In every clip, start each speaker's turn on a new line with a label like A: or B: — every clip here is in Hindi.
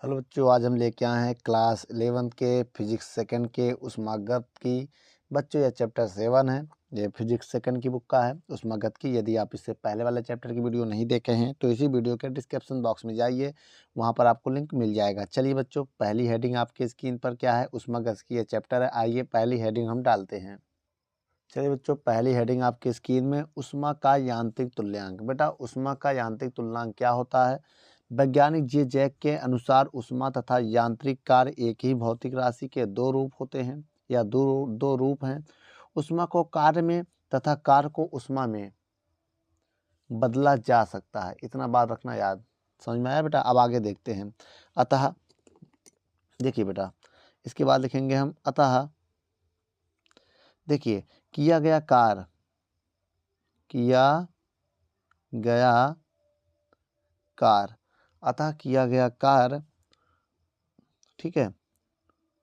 A: हेलो बच्चों, आज हम लेके आए हैं क्लास 11th के फिजिक्स सेकंड के ऊष्मागत की। बच्चों, यह चैप्टर 7 है। ये फिजिक्स सेकंड की बुक का है, ऊष्मागत की। यदि आप इससे पहले वाले चैप्टर की वीडियो नहीं देखे हैं तो इसी वीडियो के डिस्क्रिप्शन बॉक्स में जाइए, वहां पर आपको लिंक मिल जाएगा। चलिए बच्चों, पहली हेडिंग आपकी स्क्रीन पर क्या है? ऊष्मागत की यह चैप्टर है। आइए पहली हेडिंग हम डालते हैं। चलिए बच्चों, पहली हेडिंग आपकी स्क्रीन में, ऊष्मा का यांत्रिक तुल्यांक। बेटा, ऊष्मा का यांत्रिक तुल्यांक क्या होता है? वैज्ञानिक जे जैक के अनुसार ऊष्मा तथा यांत्रिक कार्य एक ही भौतिक राशि के दो रूप होते हैं, या दो रूप हैं। ऊष्मा को कार्य में तथा कार्य को ऊष्मा में बदला जा सकता है। इतना बात रखना याद। समझ में आया बेटा? अब आगे देखते हैं। अतः देखिए बेटा, इसके बाद लिखेंगे हम अतः। देखिए, किया गया कार्य अतः किया गया कार्य, ठीक है,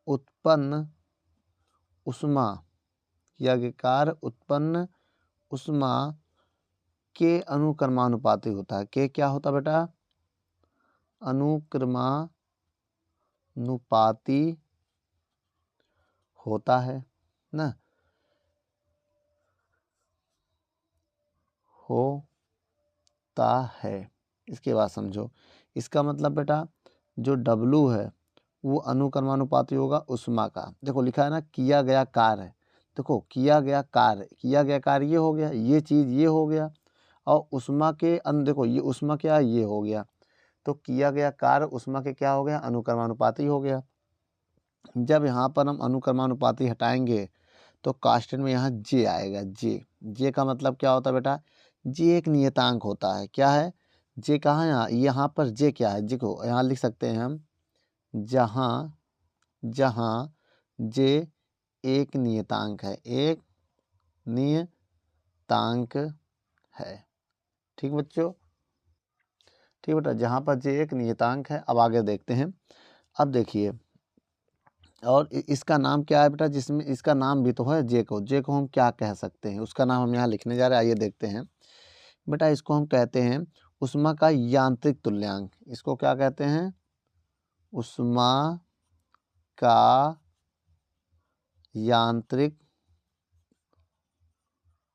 A: उत्पन्न ऊष्मा, किया गया कार्य उत्पन्न ऊष्मा के अनुक्रमानुपाती होता है। के क्या होता बेटा? अनुक्रमानुपाती होता है ना, होता है। इसके बाद समझो, इसका मतलब बेटा जो W है वो अनुक्रमानुपाती होगा ऊष्मा का। देखो लिखा है ना, किया गया कार्य। देखो किया गया कार्य ये हो गया, ये चीज़ ये हो गया, और ऊष्मा के देखो ये ऊष्मा क्या है, ये हो गया। तो किया गया कार्य ऊष्मा के क्या हो गया? अनुक्रमानुपाती हो गया। जब यहाँ पर हम अनुक्रमानुपाती हटाएंगे तो कांस्टेंट में यहाँ जे आएगा। जे का मतलब क्या होता है बेटा? जे एक नियतांक होता है। क्या है? जे कहाँ है? यहाँ पर जे क्या है? जे को यहाँ लिख सकते हैं हम, जहाँ जे एक नियतांक है, एक नियतांक है। ठीक बच्चों? ठीक बेटा, जहाँ पर जे एक नियतांक है। अब आगे देखते हैं। अब देखिए, और इसका नाम क्या है बेटा? जिसमें इसका नाम भी तो है जे को हम क्या कह सकते हैं? उसका नाम हम यहाँ लिखने जा रहे हैं। आइए देखते हैं बेटा, इसको हम कहते हैं ऊष्मा का यांत्रिक तुल्यांक। इसको क्या कहते हैं? ऊष्मा का यांत्रिक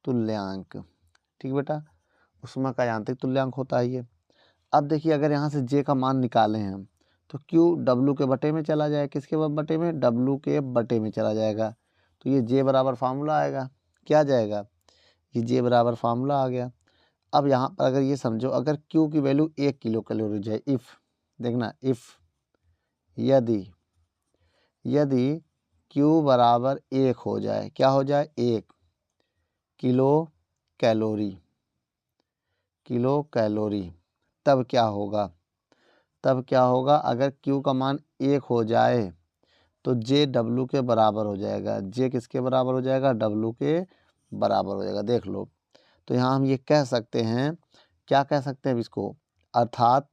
A: तुल्यांक। ठीक बेटा, ऊष्मा का यांत्रिक तुल्यांक होता है ये। अब देखिए, अगर यहाँ से जे का मान निकालें हम तो क्यू डब्लू के बटे में चला जाएगा। किसके बटे में? डब्लू के बटे में चला जाएगा। तो ये जे बराबर फार्मूला आएगा। क्या आ जाएगा? ये जे बराबर फार्मूला आ गया। अब यहाँ पर अगर ये समझो, अगर क्यू की वैल्यू 1 किलो कैलोरी जाए, इफ़ देखना, इफ़ यदि क्यू बराबर 1 हो जाए, क्या हो जाए? 1 किलो कैलोरी, तब क्या होगा? अगर क्यू का मान 1 हो जाए तो जे डब्लू के बराबर हो जाएगा। जे किसके बराबर हो जाएगा? डब्लू के बराबर हो जाएगा। देख लो, तो यहाँ हम ये कह सकते हैं, क्या कह सकते हैं इसको? अर्थात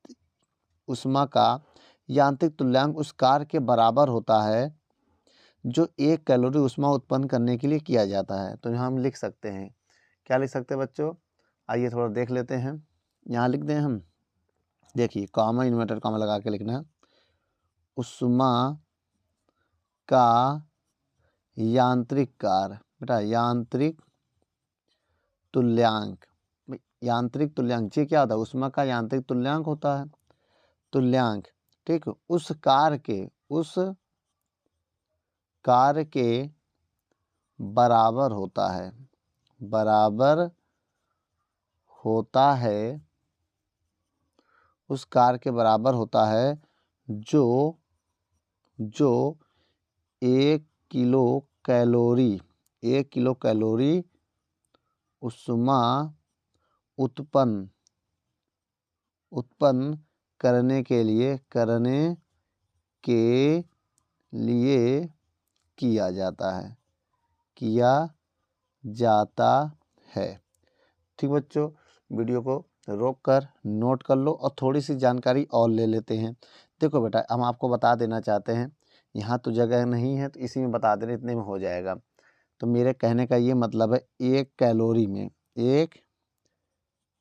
A: ऊष्मा का यांत्रिक तुल्यांक उस कार्य के बराबर होता है जो 1 कैलोरी ऊष्मा उत्पन्न करने के लिए किया जाता है। तो यहाँ हम लिख सकते हैं, क्या लिख सकते हैं बच्चों? आइए थोड़ा देख लेते हैं। यहाँ लिख दें हम। देखिए, कॉमा, इन्वर्टर कॉमा लगा के लिखना है। ऊष्मा का यांत्रिक कार्य, बेटा यांत्रिक तुल्यांक। यांत्रिक तुल्यांक ये क्या होता है? ऊष्मा का यांत्रिक तुल्यांक होता है। तुल्यांक, ठीक, उस कार्य के बराबर होता है, उस कार्य के बराबर होता है जो 1 किलो कैलोरी ऊष्मा उत्पन्न करने के लिए किया जाता है। ठीक बच्चों, वीडियो को रोक कर नोट कर लो और थोड़ी सी जानकारी और ले लेते हैं। देखो बेटा, हम आपको बता देना चाहते हैं, यहाँ तो जगह नहीं है तो इसी में बता देना, इतने में हो जाएगा। तो मेरे कहने का ये मतलब है, 1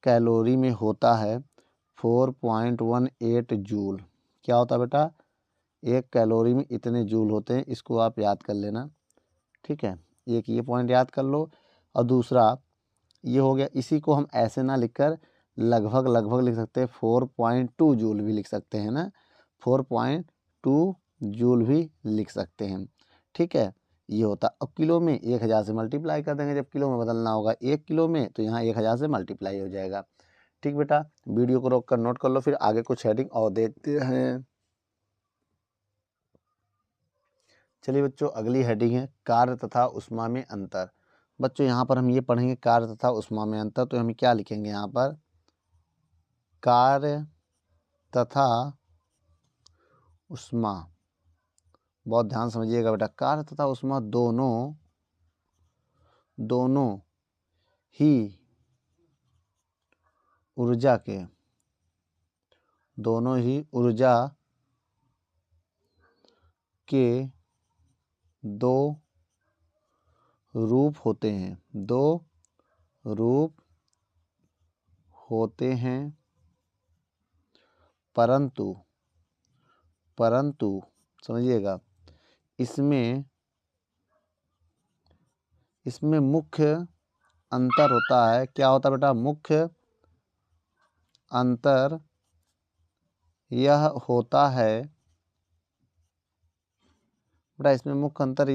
A: कैलोरी में होता है 4.18 जूल। क्या होता है बेटा, 1 कैलोरी में इतने जूल होते हैं, इसको आप याद कर लेना। ठीक है, एक ये पॉइंट याद कर लो। और दूसरा ये हो गया, इसी को हम ऐसे ना लिखकर लगभग लिख सकते हैं, 4.2 जूल भी लिख सकते हैं ना, 4.2 जूल भी लिख सकते हैं। ठीक है, ये होता। अब किलो में 1000 से मल्टीप्लाई कर देंगे, जब किलो में बदलना होगा 1 किलो में, तो यहाँ 1000 से मल्टीप्लाई हो जाएगा। ठीक बेटा, वीडियो को रोक कर नोट कर लो, फिर आगे कुछ हेडिंग और देखते हैं। चलिए बच्चों, अगली हेडिंग है कार्य तथा ऊष्मा में अंतर। बच्चों यहाँ पर हम ये पढ़ेंगे कार्य तथा ऊष्मा में अंतर, तो हम क्या लिखेंगे यहाँ पर, कार्य तथा ऊष्मा। बहुत ध्यान समझिएगा बेटा, कार्य तथा ऊष्मा दोनों ही ऊर्जा के दो रूप होते हैं, परंतु समझिएगा, इसमें मुख्य अंतर होता है। क्या होता है बेटा, मुख्य अंतर यह होता है बेटा, इसमें मुख्य अंतर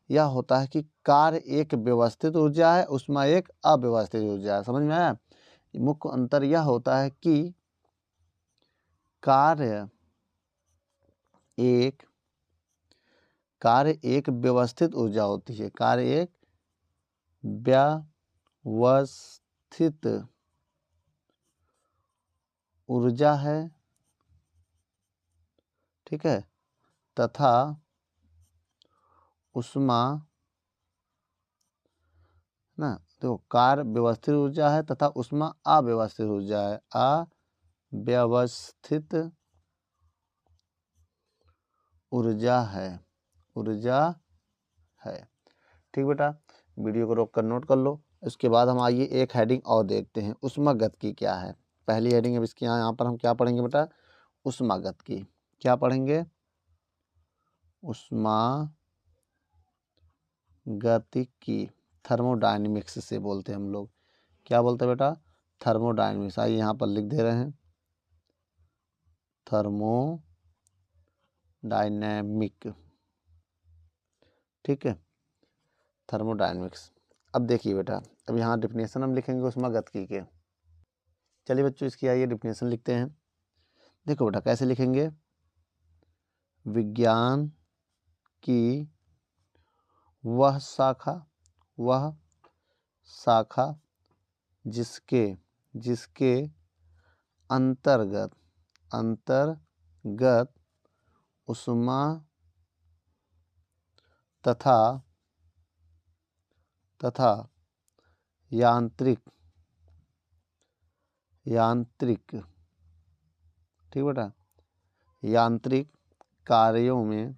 A: यह होता है कि कार्य एक व्यवस्थित ऊर्जा है, ऊष्मा एक अव्यवस्थित ऊर्जा है। समझ में आया? मुख्य अंतर यह होता है कि कार्य एक व्यवस्थित ऊर्जा होती है, कार्य एक व्यवस्थित ऊर्जा है। ठीक है, तथा ऊष्मा ना, तो कार्य व्यवस्थित ऊर्जा है तथा ऊष्मा अव्यवस्थित ऊर्जा है, अव्यवस्थित ऊर्जा है। ठीक बेटा, वीडियो को रोक कर नोट कर लो। इसके बाद हम आइए एक हेडिंग और देखते हैं, ऊष्मागतिकी क्या है। पहली हेडिंग है इसकी, यहाँ पर हम क्या पढ़ेंगे बेटा, ऊष्मागतिकी। क्या पढ़ेंगे, ऊष्मागतिकी, थर्मोडायनेमिक्स से बोलते हैं हम लोग। क्या बोलते हैं बेटा, थर्मोडायनेमिक्स। आइए यहाँ पर लिख दे रहे हैं, थर्मोडायनेमिक। ठीक है, थर्मोडायनेमिक्स। अब देखिए बेटा, अब यहाँ डिफिनेशन हम लिखेंगे ऊष्मागतिकी के। चलिए बच्चों, इसकी आइए डिफिनेशन लिखते हैं। देखो बेटा कैसे लिखेंगे, विज्ञान की वह शाखा जिसके अंतर्गत ऊष्मा तथा यांत्रिक ठीक बेटा, यांत्रिक कार्यों में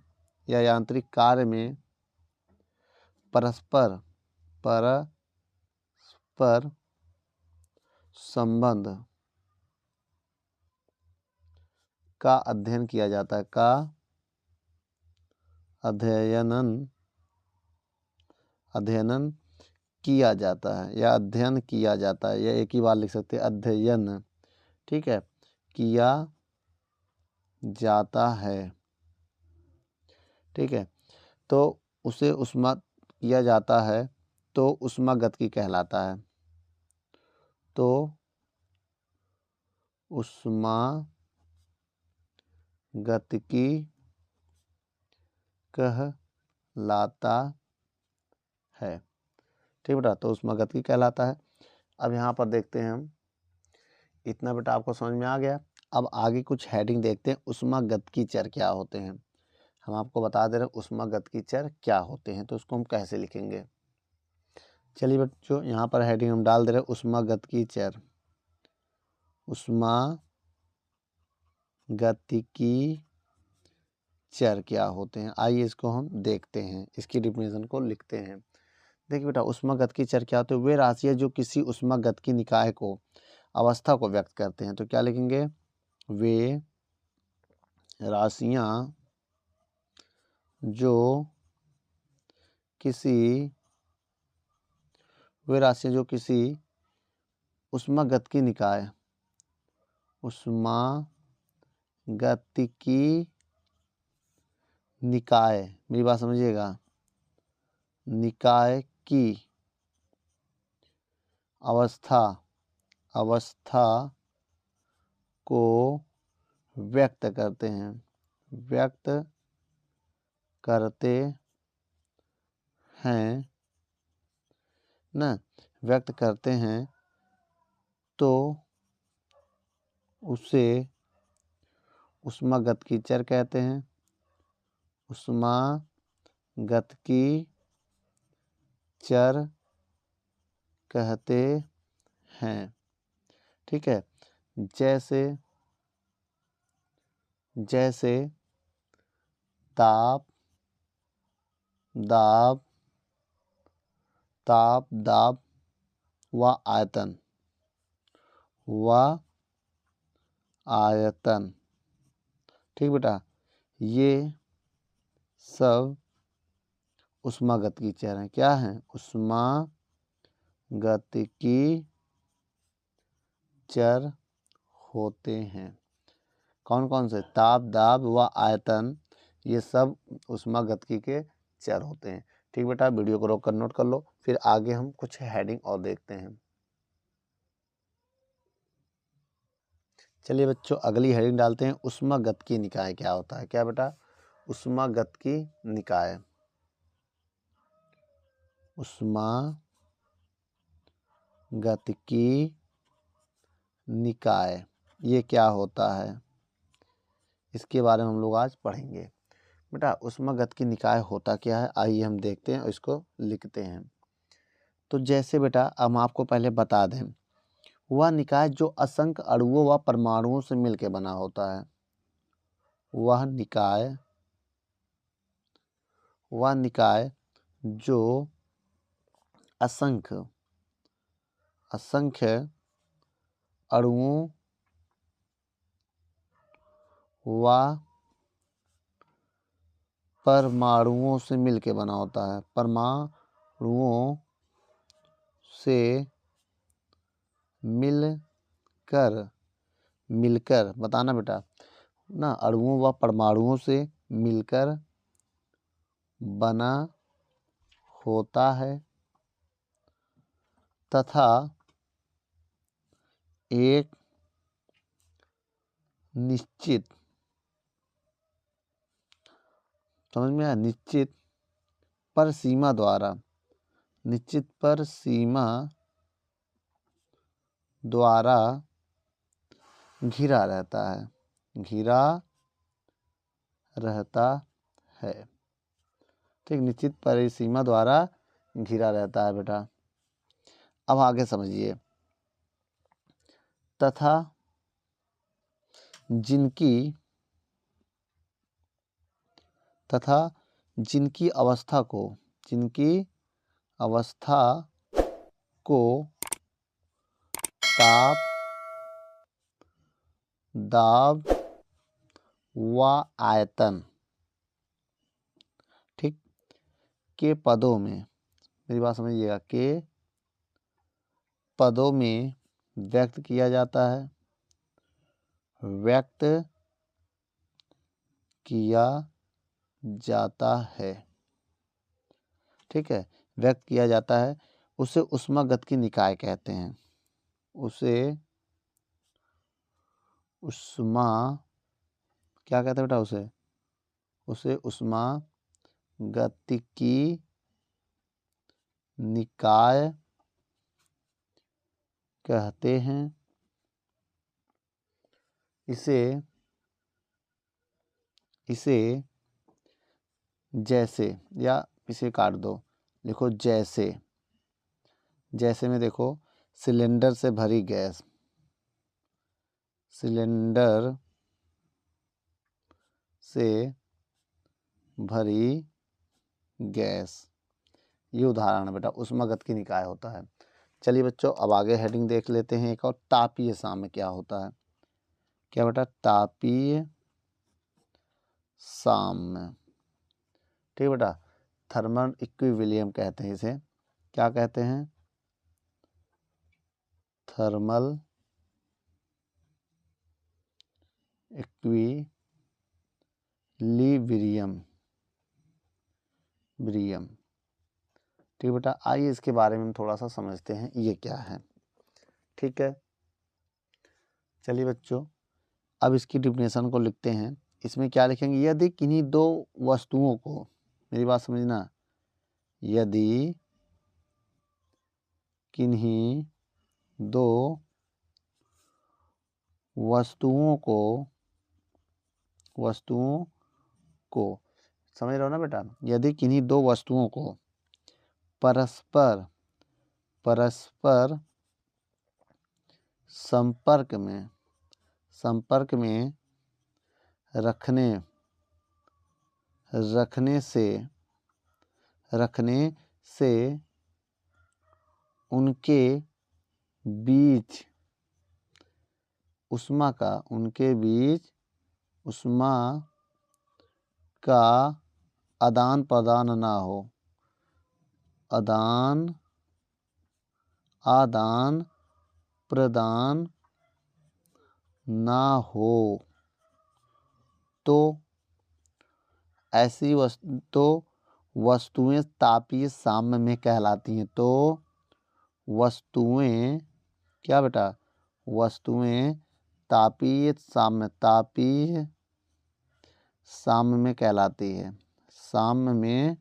A: या यांत्रिक कार्य में परस्पर संबंध का अध्ययन किया जाता है, अध्ययन किया जाता है या अध्ययन किया जाता है, या एक ही बार लिख सकते हैं, अध्ययन। ठीक है, किया जाता है। ठीक है, तो उसे ऊष्मा किया जाता है तो ऊष्मागतिकी कहलाता है, तो ऊष्मागतिकी कहलाता है। ठीक बेटा, तो ऊष्मागतिकी कहलाता है। अब यहाँ पर देखते हैं हम, इतना बेटा आपको समझ में आ गया। अब आगे कुछ हेडिंग देखते हैं, ऊष्मागतिकी चर क्या होते हैं। हम आपको बता दे रहे हैं ऊष्मागतिकी चर क्या होते हैं, तो उसको हम कैसे लिखेंगे। चलिए बच्चों, यहाँ पर हेडिंग हम डाल दे रहे हैं ऊष्मागतिकी चर। ऊष्मागतिकी चर क्या होते हैं, आइए इसको हम देखते हैं, इसकी डिफिनेशन को लिखते हैं। देखिए बेटा, ऊष्मागतिकी चर क्या होते हैं, वे राशियाँ जो किसी ऊष्मागतिकी निकाय को अवस्था को व्यक्त करते हैं। तो क्या लिखेंगे, वे राशियां जो किसी ऊष्मागतिकी निकाय, मेरी बात समझिएगा, निकाय की अवस्था को व्यक्त करते हैं तो उसे ऊष्मागतिकी चर कहते हैं। ऊष्मागतिकी चर कहते हैं। ठीक है, जैसे ताप, दाब व आयतन। ठीक बेटा, ये सब ऊष्मागतिकी चर हैं। क्या हैं? ऊष्मागतिकी चर होते हैं। कौन कौन से? ताप, दाब व आयतन, ये सब ऊष्मागतिकी के चर होते हैं। ठीक बेटा, वीडियो को रोक कर नोट कर लो, फिर आगे हम कुछ हेडिंग और देखते हैं। चलिए बच्चों, अगली हेडिंग डालते हैं, ऊष्मागतिकी निकाय क्या होता है। क्या बेटा? ऊष्मागतिकी निकाय। ऊष्मागतिकी निकाय ये क्या होता है, इसके बारे में हम लोग आज पढ़ेंगे। बेटा, ऊष्मागतिकी निकाय होता क्या है, आइए हम देखते हैं और इसको लिखते हैं। तो जैसे बेटा, हम आपको पहले बता दें, वह निकाय जो असंख्य अणुओं व परमाणुओं से मिलकर बना होता है। वह निकाय जो असंख्य अणुओं व परमाणुओं से मिलकर बना होता है। परमाणुओं से मिलकर बताना बेटा ना, अणुओं व परमाणुओं से मिलकर बना होता है तथा एक निश्चित, समझ में आया, निश्चित पर सीमा द्वारा घिरा रहता है। ठीक, निश्चित परिसीमा द्वारा घिरा रहता है बेटा। अब आगे समझिए, तथा जिनकी अवस्था को ताप, दाब व आयतन, ठीक, के पदों में, मेरी बात समझिएगा, के पदों में व्यक्त किया जाता है। ठीक है, व्यक्त किया जाता है, उसे ऊष्मागतिकी निकाय कहते हैं। क्या कहते हैं बेटा? उसे ऊष्मागतिकी निकाय कहते हैं। इसे जैसे, या इसे काट दो, लिखो जैसे में देखो, सिलेंडर से भरी गैस, ये उदाहरण है बेटा, ऊष्मागतिकी निकाय होता है। चलिए बच्चों, अब आगे हेडिंग देख लेते हैं एक और, तापीय साम्य क्या होता है। क्या बेटा, तापीय साम्य। ठीक बेटा, थर्मल इक्विलिब्रियम कहते हैं इसे। क्या कहते हैं? Thermal equilibrium. ठीक बेटा, आइए इसके बारे में हम थोड़ा सा समझते हैं ये क्या है। ठीक है, चलिए बच्चों, अब इसकी डिफिनेशन को लिखते हैं। इसमें क्या लिखेंगे? यदि किन्हीं दो वस्तुओं को, मेरी बात समझना, यदि किन्हीं दो वस्तुओं को समझ रहे हो ना बेटा? यदि किन्हीं दो वस्तुओं को परस्पर संपर्क में रखने से उनके बीच उष्मा का आदान प्रदान ना हो, आदान प्रदान ना हो, तो ऐसी वस्तुएं तापीय साम्य में कहलाती हैं। तो वस्तुएं क्या बेटा? वस्तुएं तापीय साम्य में कहलाती है। साम्य में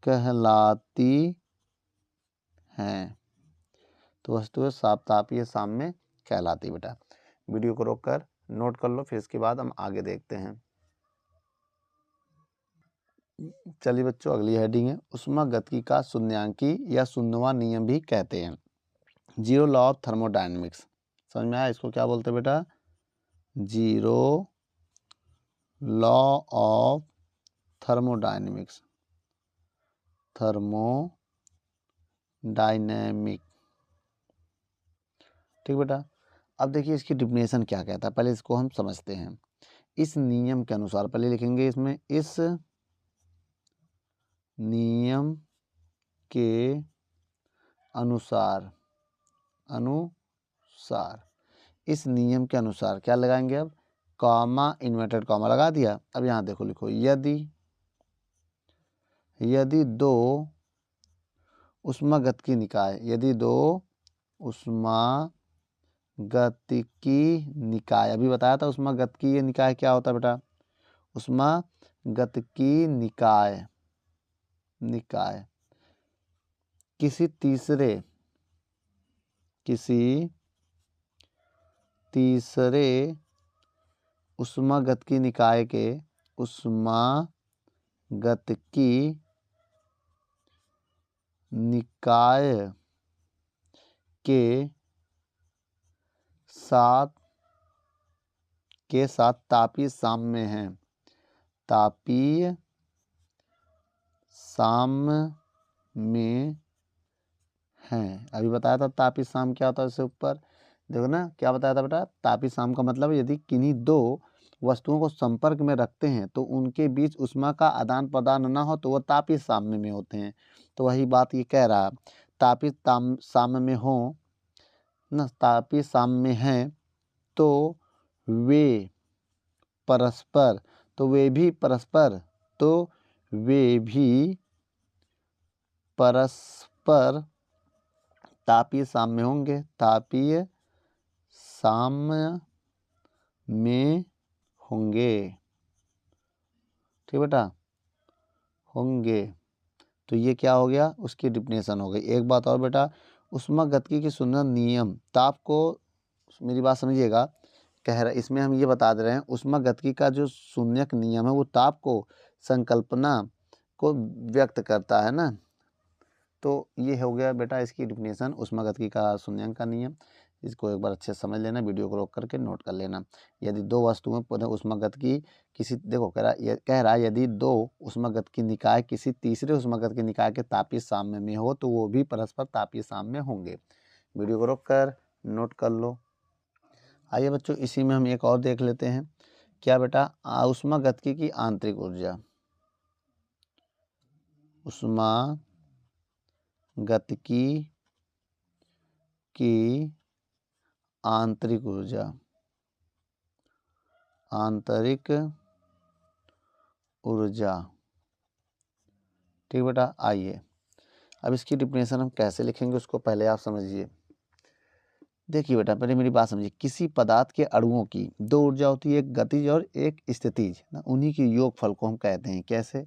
A: कहलाती हैं। तो वस्तुएं तापीय साम्य में कहलाती। बेटा वीडियो को रोककर नोट कर लो, फिर इसके बाद हम आगे देखते हैं। चलिए बच्चों, अगली हेडिंग है उष्मागतिकी का शून्यांकी या शून्यवां नियम भी कहते हैं। Zero law of thermodynamics. समझ में आया? इसको क्या बोलते हैं बेटा? Zero law of thermodynamics. ठीक बेटा, अब देखिए इसकी डिफिनेशन क्या कहता है, पहले इसको हम समझते हैं। इस नियम के अनुसार, पहले लिखेंगे इसमें, इस नियम के अनुसार इस नियम के अनुसार क्या लगाएंगे? अब कॉमा, इन्वर्टेड कॉमा लगा दिया। अब यहां देखो, लिखो यदि दो उष्मागतिकी निकाय, यदि दो उष्मागतिकी निकाय, अभी बताया था उष्मागतिकी निकाय क्या होता है बेटा? उष्मागतिकी निकाय किसी तीसरे उष्मागतिकी निकाय के उष्मागतिकी निकाय के साथ तापीय साम्य है। तापीय साम्य में है। अभी बताया था तापीय साम्य क्या होता है। इससे ऊपर देखो ना, क्या बताया था बेटा? तापीय साम्य का मतलब यदि किन्हीं दो वस्तुओं को संपर्क में रखते हैं तो उनके बीच उष्मा का आदान प्रदान ना हो, तो वह तापीय साम्य में होते हैं। तो वही बात ये कह रहा, तापीय साम्य में हो ना, तापीय साम्य में है तो वे परस्पर तापीय साम्य होंगे। तापीय साम्य में होंगे। ठीक बेटा, होंगे। तो ये क्या हो गया? उसकी डिफिनेशन हो गई। एक बात और बेटा, उष्मागतिकी के शून्य नियम, ताप को, मेरी बात समझिएगा, कह रहा, इसमें हम ये बता दे रहे हैं उष्मागतिकी का जो शून्यक नियम है वो ताप को, संकल्पना को व्यक्त करता है ना। तो ये हो गया बेटा इसकी डिफिनेशन, उष्मागतिकी का शून्यक का नियम। इसको एक बार अच्छे से समझ लेना, वीडियो को रोक करके नोट कर लेना। यदि दो वस्तुएं पुनः उष्मागतिकी कह रहा है यदि दो उष्मागतिकी निकाय किसी तीसरे उष्मागतिकी निकाय के तापीय साम्य में हो तो वो भी परस्पर तापीय साम्य होंगे। वीडियो को रोक कर नोट कर लो। आइए बच्चों इसी में हम एक और देख लेते हैं। क्या बेटा? ऊष्मागतिकी की आंतरिक ऊर्जा, ऊष्मागतिकी की आंतरिक ऊर्जा, आंतरिक ऊर्जा। ठीक बेटा, आइए अब इसकी डिफिनेशन हम कैसे लिखेंगे उसको पहले आप समझिए। देखिए बेटा, पहले मेरी बात समझिए। किसी पदार्थ के अणुओं की दो ऊर्जा होती है, एक गतिज और एक स्थितिज ना, उन्हीं के योगफल को हम कहते हैं। कैसे?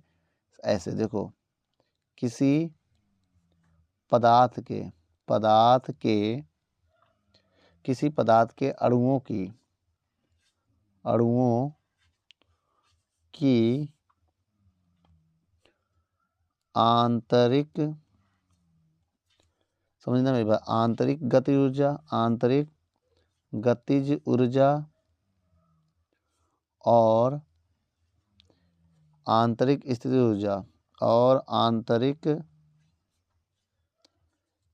A: ऐसे देखो, किसी पदार्थ के अणुओं की आंतरिक, समझना मेरी बात, आंतरिक गतिज ऊर्जा, आंतरिक गतिज ऊर्जा और आंतरिक स्थितिज ऊर्जा और आंतरिक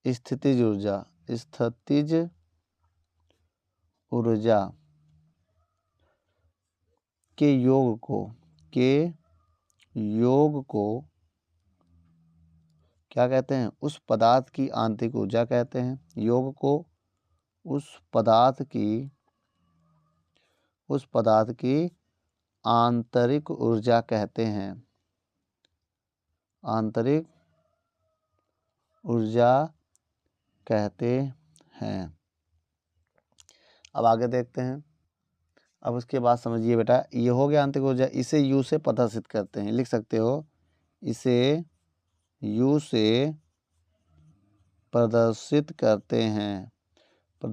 A: स्थितिज ऊर्जा के योग को क्या कहते हैं? उस पदार्थ की आंतरिक ऊर्जा कहते हैं। योग को उस पदार्थ की आंतरिक ऊर्जा कहते हैं, आंतरिक ऊर्जा कहते हैं। अब आगे देखते हैं। अब उसके बाद समझिए बेटा, ये हो गया आंतरिक ऊर्जा। इसे यू से प्रदर्शित करते हैं, लिख सकते हो, इसे यू से प्रदर्शित करते हैं, तो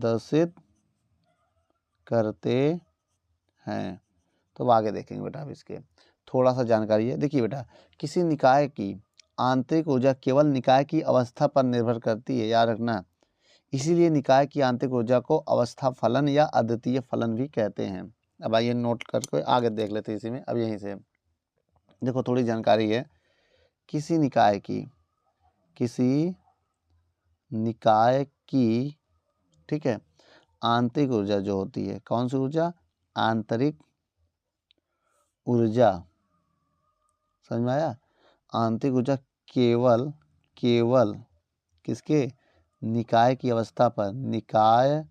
A: अब आगे देखेंगे बेटा। अब इसके थोड़ा सा जानकारी है। देखिए बेटा, किसी निकाय की आंतरिक ऊर्जा केवल निकाय की अवस्था पर निर्भर करती है, याद रखना। इसीलिए निकाय की आंतरिक ऊर्जा को अवस्था फलन या अद्वितीय फलन भी कहते हैं। अब आइए नोट करके आगे देख लेते हैं इसी में। अब यहीं से देखो थोड़ी जानकारी है। किसी निकाय की ठीक है, आंतरिक ऊर्जा जो होती है, कौन सी ऊर्जा? आंतरिक ऊर्जा, समझ में आया? आंतरिक ऊर्जा केवल किसके? निकाय की अवस्था पर, निकाय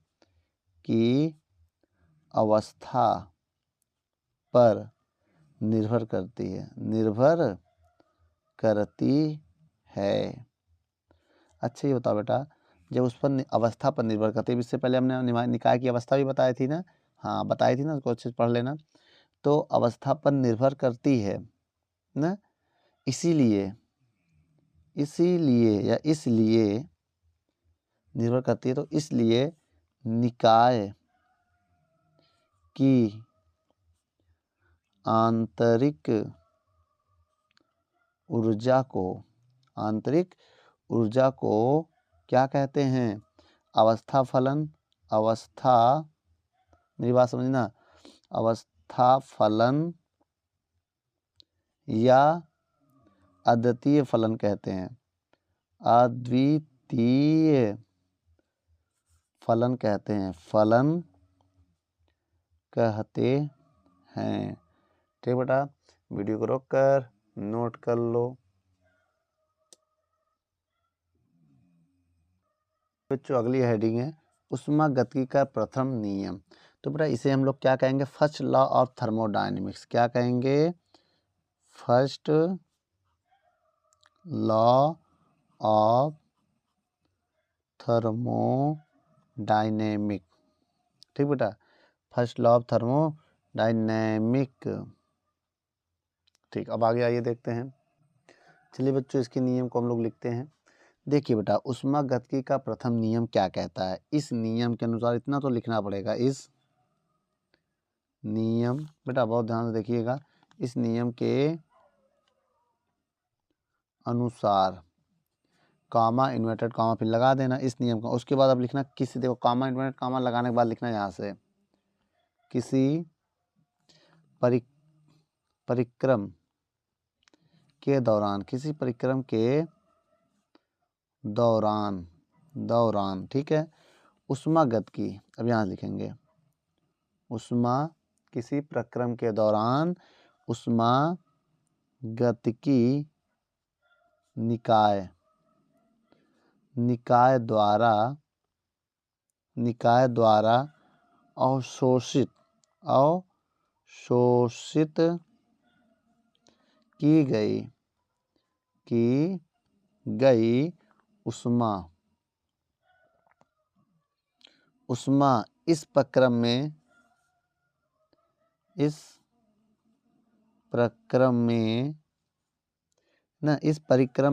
A: की अवस्था पर निर्भर करती है। अच्छा ये बताओ बेटा, जब उस पर अवस्था पर निर्भर करती है, इससे पहले हमने निकाय की अवस्था भी बताई थी ना? हाँ बताई थी ना, उसको अच्छे से पढ़ लेना। तो अवस्था पर निर्भर करती है ना, इसलिए निर्भर करती है, तो इसलिए निकाय की आंतरिक ऊर्जा को क्या कहते हैं? अवस्था फलन, मेरी बात समझना, अवस्था फलन या अद्वितीय फलन कहते हैं, अद्वितीय फलन कहते हैं। ठीक बेटा, वीडियो को रोक कर नोट कर लो। बच्चों अगली हेडिंग है ऊष्मागतिकी का प्रथम नियम। तो बेटा इसे हम लोग क्या कहेंगे? First law of thermodynamics. क्या कहेंगे? First law of thermodynamic. ठीक बेटा, फर्स्ट लॉ ऑफ थर्मोडायनेमिक। ठीक, अब आगे आइए देखते हैं। चलिए बच्चों, इसके नियम को हम लोग लिखते हैं। देखिए बेटा, ऊष्मागतिकी का प्रथम नियम क्या कहता है? इस नियम के अनुसार इतना तो लिखना पड़ेगा। इस नियम, बेटा बहुत ध्यान से देखिएगा, इस नियम के अनुसार, कामा इन्वर्टेड कामा फिर लगा देना इस नियम का। उसके बाद अब लिखना किसी, देखो कामा इन्वर्टेड कामा लगाने के बाद लिखना यहाँ से, किसी परिक्रम के दौरान, ठीक है, ऊष्मागतिकी, अब यहाँ लिखेंगे उष्मा किसी प्रक्रम के दौरान ऊष्मागतिकी निकाय द्वारा अवशोषित की गई उष्मा इस परिक्रम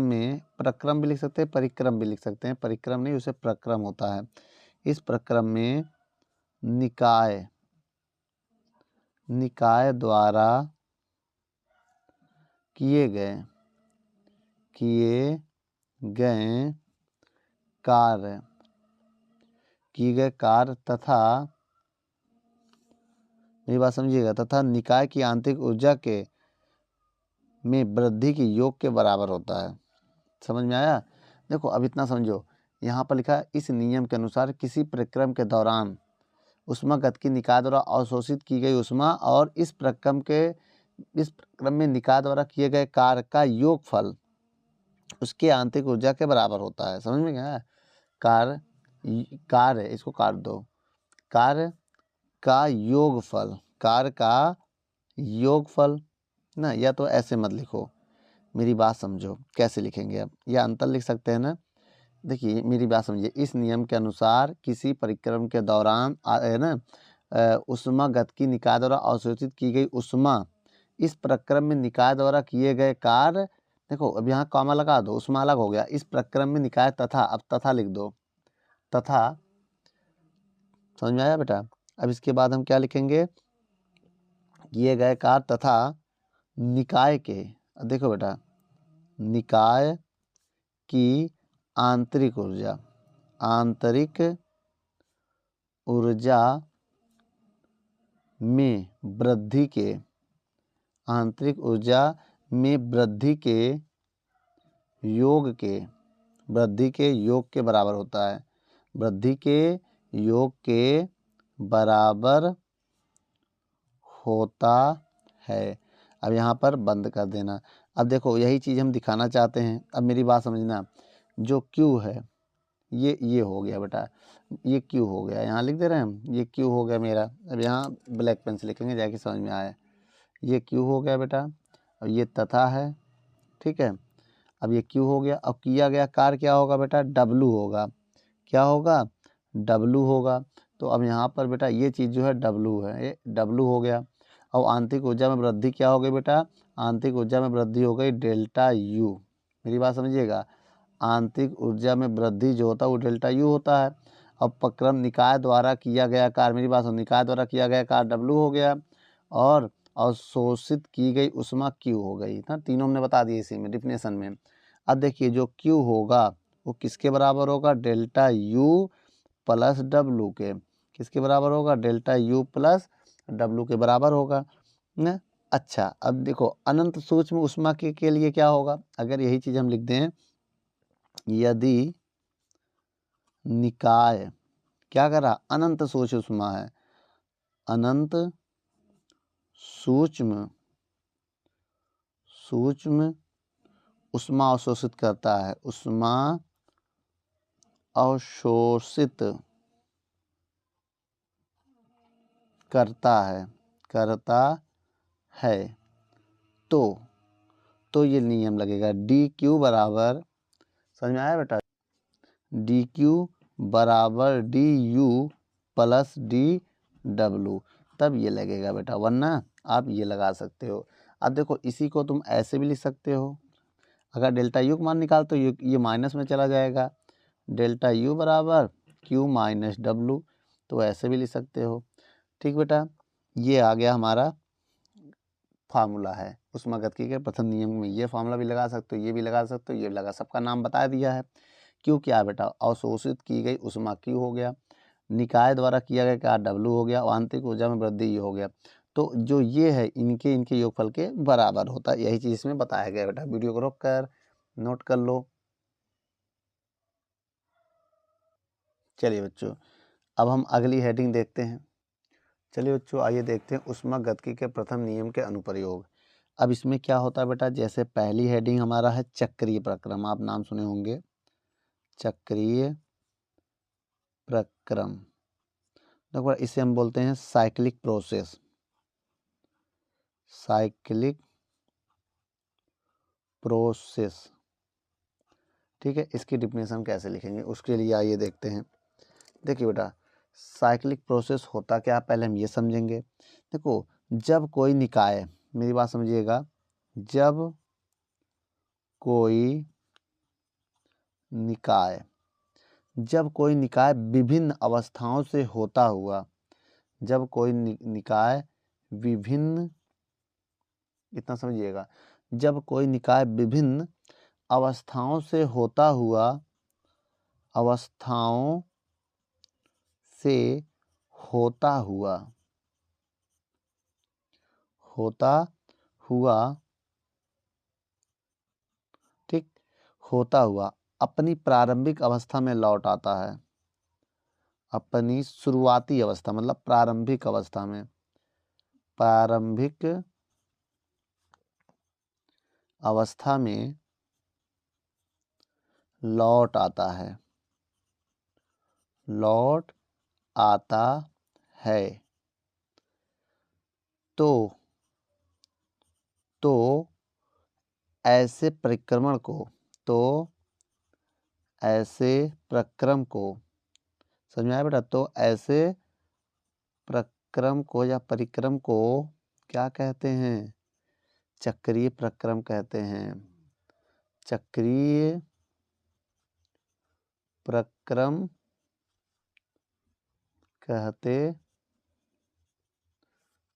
A: में प्रक्रम भी लिख सकते हैं, परिक्रम भी लिख सकते हैं, परिक्रम नहीं उसे प्रक्रम होता है। इस प्रक्रम में निकाय द्वारा किए गए कार्य तथा मेरी बात समझिएगा, तथा निकाय की आंतरिक ऊर्जा में वृद्धि के योग के बराबर होता है। समझ में आया? देखो अब इतना समझो, यहाँ पर लिखा है इस नियम के अनुसार किसी परिक्रम के दौरान ऊष्मागतिकी निकाय द्वारा अवशोषित की गई ऊष्मा और इस प्रक्रम में निकाय द्वारा किए गए कार्य का योगफल उसकी आंतरिक ऊर्जा के बराबर होता है। समझ में गया? कार्य इसको काट दो, कार्य का योगफल ना, या तो ऐसे मत लिखो, मेरी बात समझो कैसे लिखेंगे। अब या अंतर लिख सकते हैं ना। देखिए मेरी बात समझिए, इस नियम के अनुसार किसी परिक्रम के दौरान है ना ऊष्मागतिकी निकाय द्वारा अवशोषित की गई ऊष्मा इस प्रक्रम में निकाय द्वारा किए गए कार्य, देखो अब यहाँ कॉमा लगा दो, ऊष्मा अलग हो गया, इस प्रक्रम में निकाय तथा, अब तथा लिख दो, तथा। समझ में आया बेटा? अब इसके बाद हम क्या लिखेंगे, किए गए कार्य तथा निकाय के, देखो बेटा, निकाय की आंतरिक ऊर्जा में वृद्धि के योग के बराबर होता है। वृद्धि के योग के बराबर होता है। अब यहाँ पर बंद कर देना। अब देखो यही चीज़ हम दिखाना चाहते हैं। अब मेरी बात समझना, जो Q है ये हो गया बेटा, ये Q हो गया, यहाँ लिख दे रहे हैं हम, ये Q हो गया मेरा। अब यहाँ ब्लैक पेन से लिखेंगे जाके समझ में आए। ये Q हो गया बेटा, और ये तथा है, ठीक है। अब ये Q हो गया, अब किया गया कार्य क्या होगा बेटा, W होगा। क्या होगा? W होगा। तो अब यहाँ पर बेटा ये चीज़ जो है W है, ये W हो गया। और आंतरिक ऊर्जा में वृद्धि क्या हो गई बेटा, आंतरिक ऊर्जा में वृद्धि हो गई डेल्टा U। मेरी बात समझिएगा, आंतरिक ऊर्जा में वृद्धि जो होता है वो डेल्टा U होता है। अब प्रक्रम निकाय द्वारा किया गया कार्य, मेरी बात सुनो, निकाय द्वारा किया गया कार्य W हो गया, और अवशोषित की गई ऊष्मा Q हो गई ना। तीनों हमने बता दिए इसी में डिफिनेशन में। अब देखिए जो Q होगा वो किसके बराबर होगा, डेल्टा U प्लस W के। किसके बराबर होगा, डेल्टा U प्लस W के बराबर होगा ना। अच्छा अब देखो अनंत सूक्ष्म ऊष्मा के लिए क्या होगा, अगर यही चीज़ हम लिख दें, यदि निकाय क्या करा, अनंत सूक्ष्म ऊष्मा है, अनंत सूक्ष्म ऊष्मा अवशोषित करता है, ऊष्मा अवशोषित करता है तो ये नियम लगेगा, DQ बराबर, समझ में आया बेटा, DQ बराबर DU प्लस DW, तब ये लगेगा बेटा, वरना आप ये लगा सकते हो। अब देखो इसी को तुम ऐसे भी लिख सकते हो, अगर डेल्टा U का मान निकाल तो ये माइनस में चला जाएगा, डेल्टा U बराबर Q माइनस W, तो ऐसे भी लिख सकते हो। ठीक बेटा, ये आ गया हमारा फार्मूला है ऊष्मागतिकी के प्रथम नियम में। ये फार्मूला भी लगा सकते हो, ये भी लगा सकते हो, ये लगा, सबका नाम बता दिया है। Q क्या बेटा, अवशोषित की गई ऊष्मा Q हो गया, निकाय द्वारा किया गया कार्य W हो गया, और आंतरिक ऊर्जा में वृद्धि ये हो गया। तो जो ये है इनके योगफल के बराबर होता है, यही चीज़ इसमें बताया गया बेटा। वीडियो को रोक कर नोट कर लो। चलिए बच्चों, अब हम अगली हेडिंग देखते हैं। चलिए बच्चों, आइए देखते हैं ऊष्मागतिकी के प्रथम नियम के अनुप्रयोग। अब इसमें क्या होता है बेटा, जैसे पहली हेडिंग हमारा है चक्रीय प्रक्रम, आप नाम सुने होंगे, चक्रीय प्रक्रम। देखो इसे हम बोलते हैं साइक्लिक प्रोसेस, साइक्लिक प्रोसेस। ठीक है, इसकी डिफिनेशन कैसे लिखेंगे उसके लिए आइए देखते हैं। देखिए बेटा, साइक्लिक प्रोसेस होता क्या है पहले हम ये समझेंगे। देखो, जब कोई निकाय, मेरी बात समझिएगा, जब कोई निकाय जब कोई निकाय विभिन्न अवस्थाओं से होता हुआ, जब कोई निकाय विभिन्न, इतना समझिएगा, जब कोई निकाय विभिन्न अवस्थाओं से होता हुआ, अवस्थाओं से होता हुआ, होता हुआ, ठीक, होता हुआ अपनी प्रारंभिक अवस्था में लौट आता है, अपनी शुरुआती अवस्था मतलब प्रारंभिक अवस्था में, प्रारंभिक अवस्था में लौट आता है, लौट आता है, तो ऐसे परिक्रमण को, तो ऐसे प्रक्रम को, समझ में आया बेटा, तो ऐसे प्रक्रम को या परिक्रम को क्या कहते हैं, चक्रीय प्रक्रम कहते हैं, चक्रीय प्रक्रम कहते,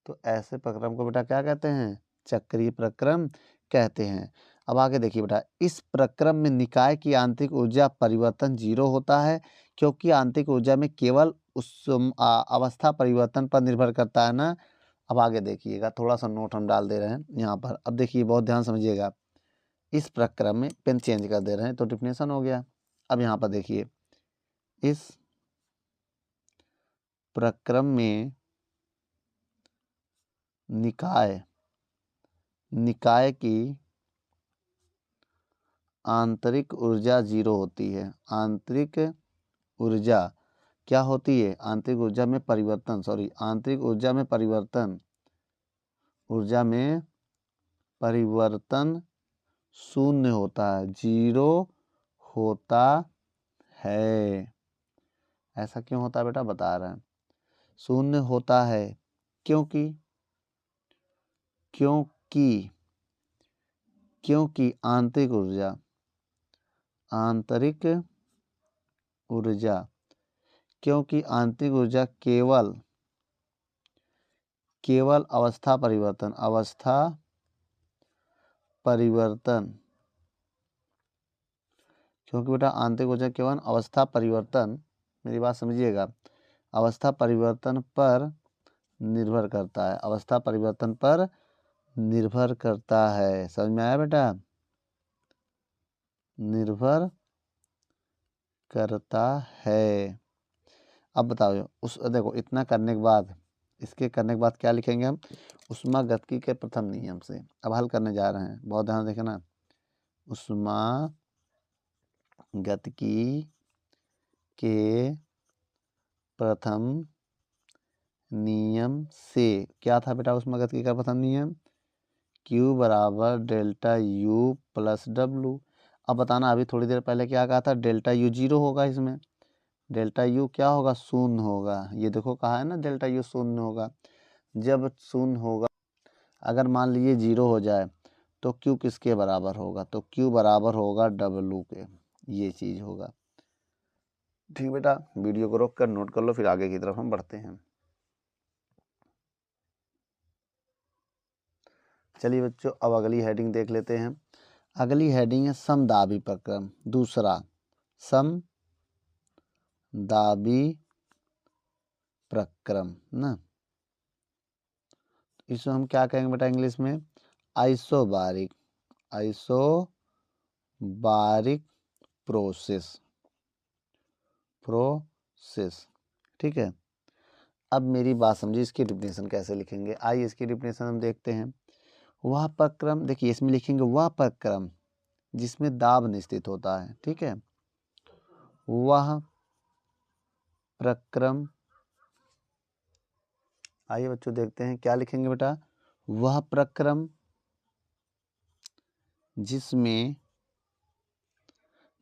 A: तो ऐसे प्रक्रम को बेटा क्या कहते हैं, चक्रीय प्रक्रम कहते हैं। अब आगे देखिए बेटा, इस प्रक्रम में निकाय की आंतरिक ऊर्जा परिवर्तन 0 होता है, क्योंकि आंतरिक ऊर्जा में केवल उस अवस्था परिवर्तन पर निर्भर करता है ना। अब आगे देखिएगा, थोड़ा सा नोट हम डाल दे रहे हैं यहाँ पर। अब देखिए, बहुत ध्यान समझिएगा, इस प्रक्रम में पेन चेंज कर दे रहे हैं तो डिफिनेशन हो गया। अब यहाँ पर देखिए, इस प्रक्रम में निकाय की आंतरिक ऊर्जा 0 होती है। आंतरिक ऊर्जा क्या होती है, आंतरिक ऊर्जा में परिवर्तन, आंतरिक ऊर्जा में परिवर्तन, ऊर्जा में परिवर्तन 0 होता है, 0 होता है। ऐसा क्यों होता है बेटा, बता रहे हैं, 0 होता है क्योंकि क्योंकि क्योंकि आंतरिक ऊर्जा क्योंकि आंतरिक ऊर्जा केवल अवस्था परिवर्तन, क्योंकि बेटा आंतरिक ऊर्जा केवल अवस्था परिवर्तन, मेरी बात समझिएगा, अवस्था परिवर्तन पर निर्भर करता है, अवस्था परिवर्तन पर निर्भर करता है। समझ में आया बेटा, निर्भर करता है। अब बताओ, उस देखो, इतना करने के बाद, इसके करने के बाद क्या लिखेंगे हम, ऊष्मागतिकी के प्रथम नियम से। अब हल करने जा रहे हैं, बहुत ध्यान देखना, ऊष्मागतिकी के प्रथम नियम से। क्या था बेटा ऊष्मागतिकी का प्रथम नियम, Q बराबर डेल्टा U प्लस W। अब बताना, अभी थोड़ी देर पहले क्या कहा था, डेल्टा U 0 होगा, इसमें डेल्टा U क्या होगा, 0 होगा। ये देखो कहा है ना, डेल्टा U 0 होगा। जब 0 होगा, अगर मान लीजिए 0 हो जाए तो Q किसके बराबर होगा, तो Q बराबर होगा W के, ये चीज़ होगा। ठीक बेटा, वीडियो को रोक कर नोट कर लो, फिर आगे की तरफ हम बढ़ते हैं। चलिए बच्चों, अब अगली हेडिंग देख लेते हैं। अगली हेडिंग है समदाबी प्रक्रम, दूसरा समदाबी प्रक्रम ना। इसको हम क्या कहेंगे बेटा इंग्लिश में, आइसोबारिक प्रोसेस। ठीक है, अब मेरी बात समझिए, इसकी डिफिनेशन कैसे लिखेंगे, आइए इसकी डिफिनेशन हम देखते हैं। वह प्रक्रम, देखिए इसमें लिखेंगे वह प्रक्रम जिसमें दाब निश्चित होता है, ठीक है। वह प्रक्रम, आइए बच्चों देखते हैं क्या लिखेंगे बेटा। वह प्रक्रम जिसमें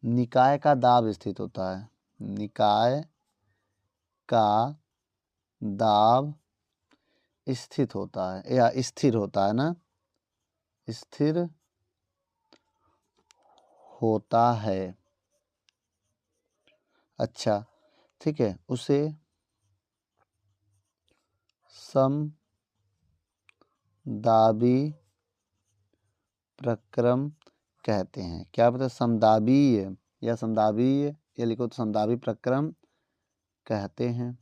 A: निकाय का दाब स्थित होता है, निकाय का दाब स्थित होता है या स्थिर होता है ना, स्थिर होता है। अच्छा ठीक है, उसे समदाबी प्रक्रम कहते हैं। क्या पता, समदाबीय या समदाबीय, या लिखो तो समदाबी प्रक्रम कहते हैं।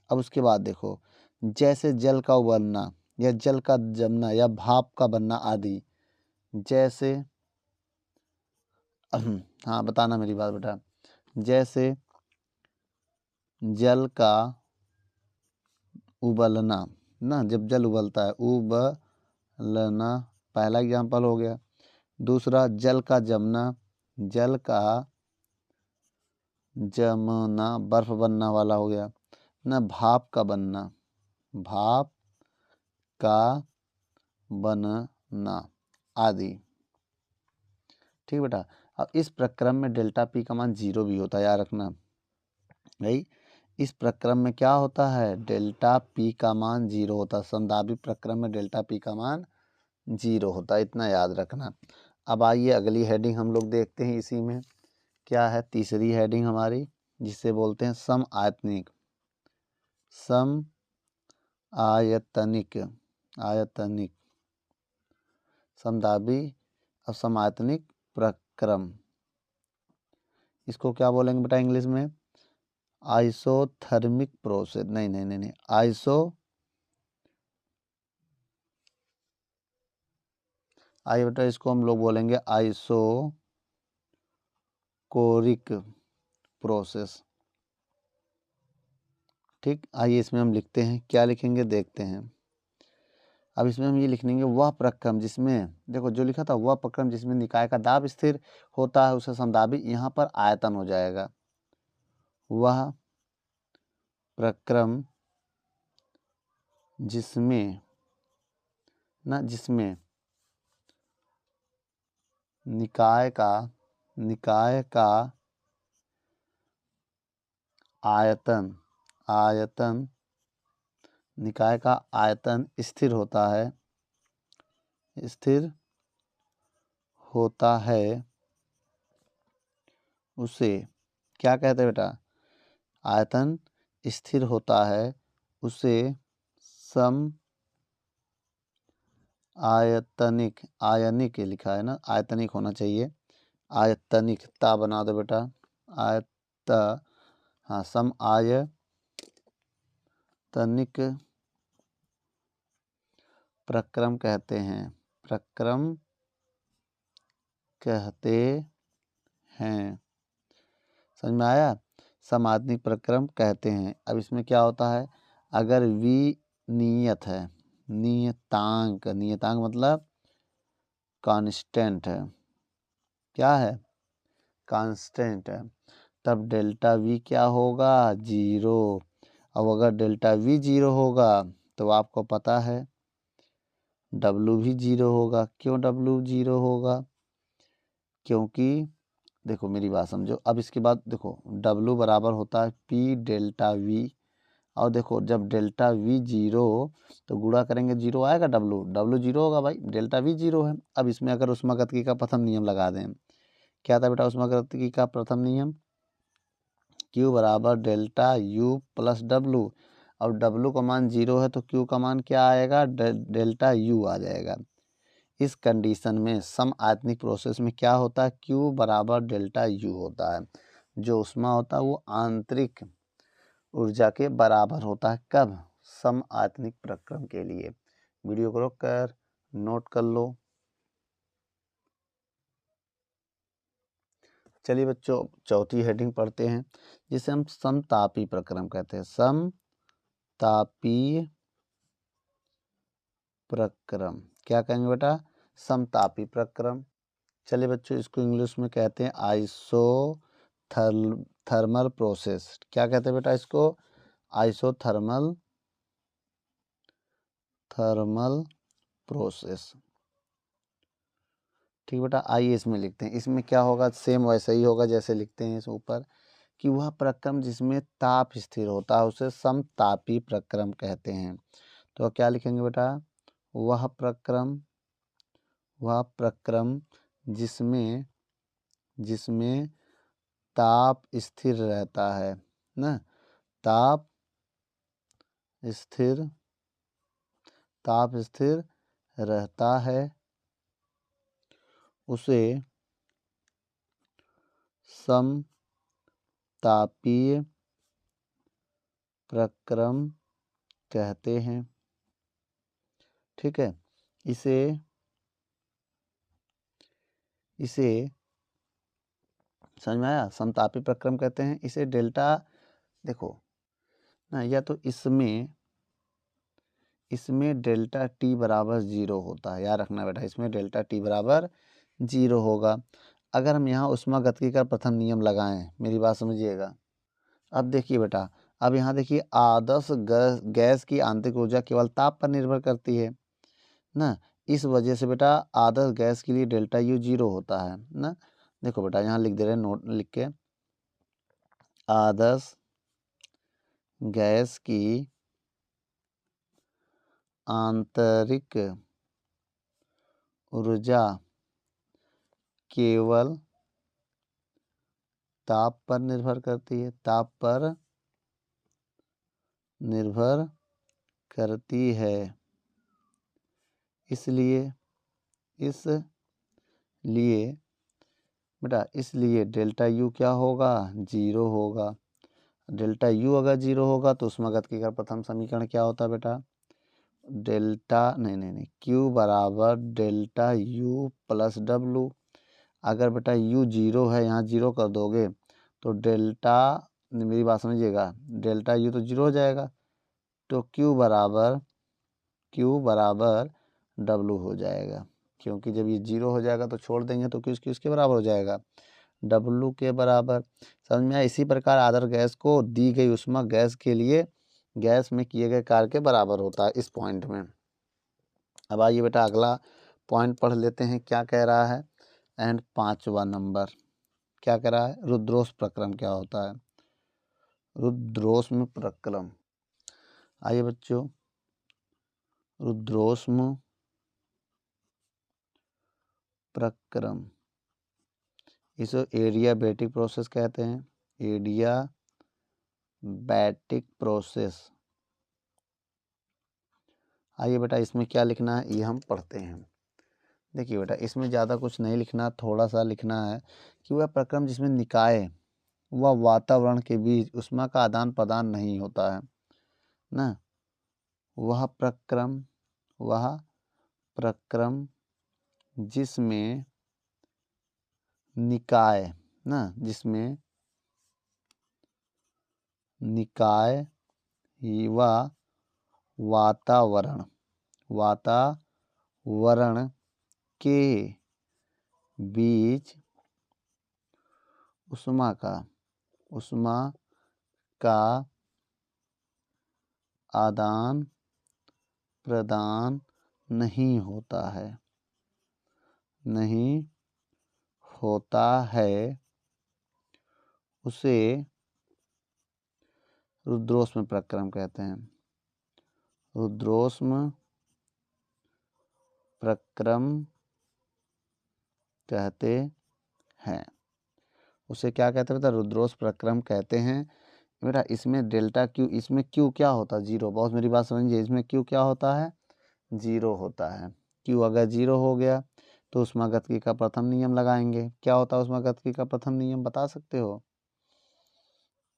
A: अब उसके बाद देखो, जैसे जल का उबलना या जल का जमना या भाप का बनना आदि, जैसे हाँ बताना मेरी बात बेटा, जैसे जल का उबलना ना, जब जल उबलता है, उबलना पहला एग्जाम्पल हो गया। दूसरा जल का जमना, जल का जमना बर्फ बनना वाला हो गया ना। भाप का बनना, भाप का बनना आदि, ठीक बेटा। अब इस प्रक्रम में डेल्टा पी का मान 0 भी होता है, याद रखना भाई। इस प्रक्रम में क्या होता है, डेल्टा पी का मान 0 होता है। समदाबी प्रक्रम में डेल्टा पी का मान 0 होता है, इतना याद रखना। अब आइए अगली हेडिंग हम लोग देखते हैं। इसी में क्या है, तीसरी हेडिंग हमारी, जिसे बोलते हैं सम आयतनिक, सम आयतनिक, आयतनिक समदाबी और समायतनिक प्रक्रम। इसको क्या बोलेंगे बेटा इंग्लिश में, आइसोथर्मिक प्रोसेस, नहीं नहीं नहीं नहीं, आइए बेटा इसको हम लोग बोलेंगे आइसोकोरिक प्रोसेस, ठीक। आइए इसमें हम लिखते हैं, क्या लिखेंगे देखते हैं। अब इसमें हम ये लिख लेंगे, वह प्रक्रम जिसमें, देखो जो लिखा था, वह प्रक्रम जिसमें निकाय का दाब स्थिर होता है उसे समदाबी, यहाँ पर आयतन हो जाएगा। वह प्रक्रम जिसमें ना, जिसमें निकाय का आयतन, निकाय का आयतन स्थिर होता है, स्थिर होता है, उसे क्या कहते हैं बेटा, आयतन स्थिर होता है उसे सम आयतनिक, आयनिक लिखा है ना, आयतनिक होना चाहिए, आयतनिक ता बना दो बेटा, आयत, हाँ सम आयतनिक प्रक्रम कहते हैं, प्रक्रम कहते हैं। समझ में आया, समाधि प्रक्रम कहते हैं। अब इसमें क्या होता है, अगर विनियत है, नियतांक, नियतांक मतलब कांस्टेंट है, क्या है, कांस्टेंट है, तब डेल्टा वी क्या होगा, 0। अब अगर डेल्टा वी 0 होगा तो आपको पता है डब्लू भी 0 होगा। क्यों डब्लू 0 होगा, क्योंकि देखो मेरी बात समझो। अब इसके बाद देखो, W बराबर होता है P डेल्टा V, और देखो जब डेल्टा V 0 तो गुणा करेंगे 0 आएगा, W 0 होगा भाई, डेल्टा V 0 है। अब इसमें अगर ऊष्मागतिकी का प्रथम नियम लगा दें, क्या था बेटा ऊष्मागतिकी का प्रथम नियम, Q बराबर डेल्टा U प्लस W, और W का मान 0 है तो Q का मान क्या आएगा, डेल्टा U आ जाएगा। इस कंडीशन में सम आयतनिक प्रोसेस में क्या होता है, Q बराबर डेल्टा U होता है। जो ऊष्मा होता है वो आंतरिक ऊर्जा के बराबर होता है, कब, सम आयतनिक प्रक्रम के लिए। वीडियो को रोक कर नोट कर लो। चलिए बच्चों चौथी हेडिंग पढ़ते हैं, जिसे हम समतापी प्रक्रम कहते हैं। समतापी प्रक्रम क्या कहेंगे बेटा? समतापी प्रक्रम। चलिए बच्चों इसको इंग्लिश में कहते हैं आइसोथर्मल प्रोसेस। क्या कहते हैं बेटा इसको? Isothermal process. ठीक बेटा, आइए इसमें लिखते हैं। इसमें क्या होगा? सेम वैसा ही होगा जैसे लिखते हैं इस ऊपर, कि वह प्रक्रम जिसमें ताप स्थिर होता है उसे समतापी प्रक्रम कहते हैं। तो क्या लिखेंगे बेटा? वह प्रक्रम जिसमें ताप स्थिर रहता है ना, ताप स्थिर रहता है उसे समतापीय प्रक्रम कहते हैं। ठीक है, इसे समझ में आया? समतापी प्रक्रम कहते हैं इसे। डेल्टा देखो ना, या तो इसमें डेल्टा टी बराबर 0 होता है, याद रखना बेटा, इसमें डेल्टा टी बराबर 0 होगा। अगर हम यहाँ ऊष्मागतिकी का प्रथम नियम लगाएं, मेरी बात समझिएगा। अब देखिए बेटा, अब यहाँ देखिए आदर्श गैस की आंतरिक ऊर्जा केवल ताप पर निर्भर करती है ना, इस वजह से बेटा आदर्श गैस के लिए डेल्टा यू 0 होता है ना। देखो बेटा यहाँ लिख दे रहे हैं, नोट लिख के, आदर्श गैस की आंतरिक ऊर्जा केवल ताप पर निर्भर करती है, ताप पर निर्भर करती है। इसलिए बेटा डेल्टा यू क्या होगा? 0 होगा। डेल्टा यू अगर 0 होगा तो ऊष्मागतिकी का प्रथम समीकरण क्या होता है बेटा? डेल्टा नहीं क्यू बराबर डेल्टा यू प्लस डब्लू। अगर बेटा यू 0 है, यहाँ 0 कर दोगे तो डेल्टा, मेरी बात समझिएगा, डेल्टा यू तो 0 हो जाएगा, तो क्यू बराबर डब्लू हो जाएगा। क्योंकि जब ये 0 हो जाएगा तो छोड़ देंगे तो क्यू किसके बराबर हो जाएगा? डब्लू के बराबर। समझ में आया? इसी प्रकार आदर्श गैस को दी गई ऊष्मा गैस के लिए गैस में किए गए कार्य के बराबर होता है इस पॉइंट में। अब आइए बेटा अगला पॉइंट पढ़ लेते हैं, क्या कह रहा है। एंड 5वां नंबर क्या कह रहा है? रुद्रोष्म प्रक्रम क्या होता है? रुद्रोष्म प्रक्रम। आइए बच्चों, रुद्रोष्म प्रक्रम इसे एडियाबैटिक प्रोसेस कहते हैं। Adiabatic process. आइए बेटा इसमें क्या लिखना है ये हम पढ़ते हैं। देखिए बेटा इसमें ज़्यादा कुछ नहीं लिखना, थोड़ा सा लिखना है कि वह प्रक्रम जिसमें निकाय व वातावरण के बीच ऊष्मा का आदान प्रदान नहीं होता है ना, वह प्रक्रम जिसमें निकाय व वातावरण के बीच ऊष्मा का आदान प्रदान नहीं होता है, उसे रुद्रोष्म प्रक्रम कहते हैं। रुद्रोष्म प्रक्रम कहते हैं। उसे क्या कहते हैं बेटा? रुद्रोष्म प्रक्रम कहते हैं। बेटा इसमें डेल्टा क्यू, इसमें क्यू क्या होता है? 0। बहुत मेरी बात समझिए, इसमें क्यू क्या होता है? 0 होता है। क्यू अगर 0 हो गया तो ऊष्मागतिकी का प्रथम नियम लगाएंगे। क्या होता है ऊष्मागतिकी का प्रथम नियम, बता सकते हो?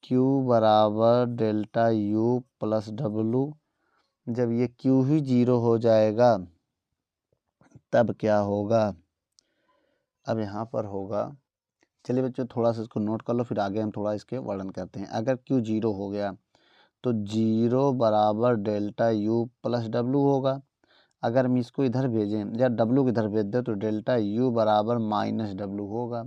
A: क्यू बराबर डेल्टा यू प्लस डब्लू। जब ये क्यू ही 0 हो जाएगा तब क्या होगा? अब यहाँ पर होगा, चलिए बच्चों थोड़ा सा इसको नोट कर लो, फिर आगे हम थोड़ा इसके वर्णन करते हैं। अगर Q 0 हो गया तो 0 बराबर डेल्टा U प्लस W होगा। अगर हम इसको इधर भेजें या W को इधर भेज दें तो डेल्टा U बराबर माइनस W होगा।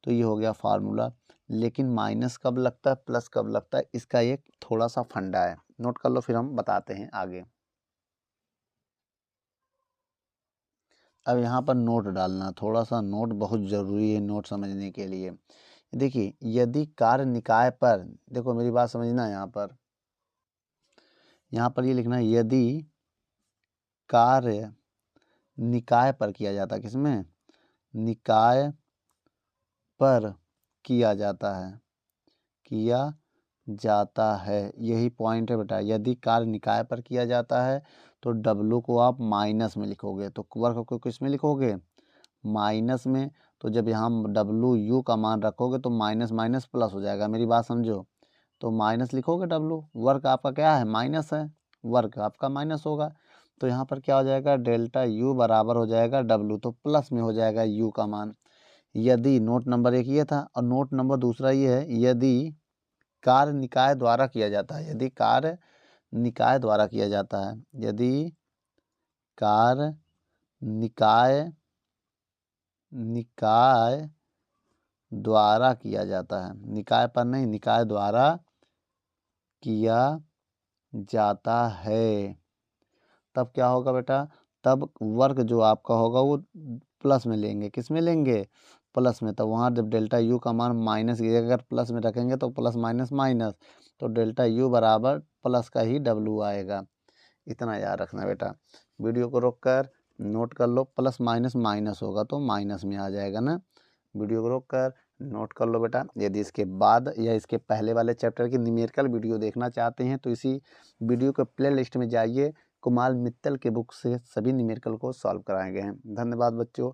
A: तो ये हो गया फार्मूला। लेकिन माइनस कब लगता है, प्लस कब लगता है, इसका एक थोड़ा सा फंडा है, नोट कर लो फिर हम बताते हैं आगे। अब यहाँ पर नोट डालना, थोड़ा सा नोट बहुत ज़रूरी है नोट समझने के लिए। देखिए यदि कार्य निकाय पर, देखो मेरी बात समझना, यहाँ पर ये लिखना है यदि कार्य निकाय पर किया जाता है, किसमें, निकाय पर किया जाता है, यही पॉइंट है बेटा। यदि कार्य निकाय पर किया जाता है तो W को आप माइनस में लिखोगे, तो वर्ग को किस में लिखोगे, माइनस में। तो जब यहाँ WU का मान रखोगे तो माइनस माइनस प्लस हो जाएगा, मेरी बात समझो। तो माइनस लिखोगे, W वर्ग आपका क्या है, माइनस है, वर्ग आपका माइनस होगा। तो यहाँ पर क्या हो जाएगा, डेल्टा U बराबर हो जाएगा W, तो प्लस में हो जाएगा U का मान। यदि नोट नंबर 1 ये था, और नोट नंबर दूसरा ये है, यदि कार्य निकाय द्वारा किया जाता है, यदि कार्य निकाय द्वारा किया जाता है, यदि कार्य निकाय द्वारा किया जाता है, निकाय पर नहीं, निकाय द्वारा किया जाता है, तब क्या होगा बेटा, तब वर्ग जो आपका होगा वो प्लस में लेंगे, किस में लेंगे, प्लस में। तो वहाँ जब डेल्टा U का मान माइनस की जगह अगर प्लस में रखेंगे तो प्लस माइनस माइनस, तो डेल्टा U बराबर प्लस का ही W आएगा। इतना याद रखना बेटा। वीडियो को रोक कर नोट कर लो, प्लस माइनस माइनस होगा तो माइनस में आ जाएगा ना। वीडियो को रोक कर नोट कर लो बेटा। यदि इसके बाद या इसके पहले वाले चैप्टर की न्यूमेरिकल वीडियो देखना चाहते हैं तो इसी वीडियो के प्ले लिस्ट में जाइए, कुमार मित्तल के बुक से सभी न्यूमेरिकल को सॉल्व कराए गए हैं। धन्यवाद बच्चों।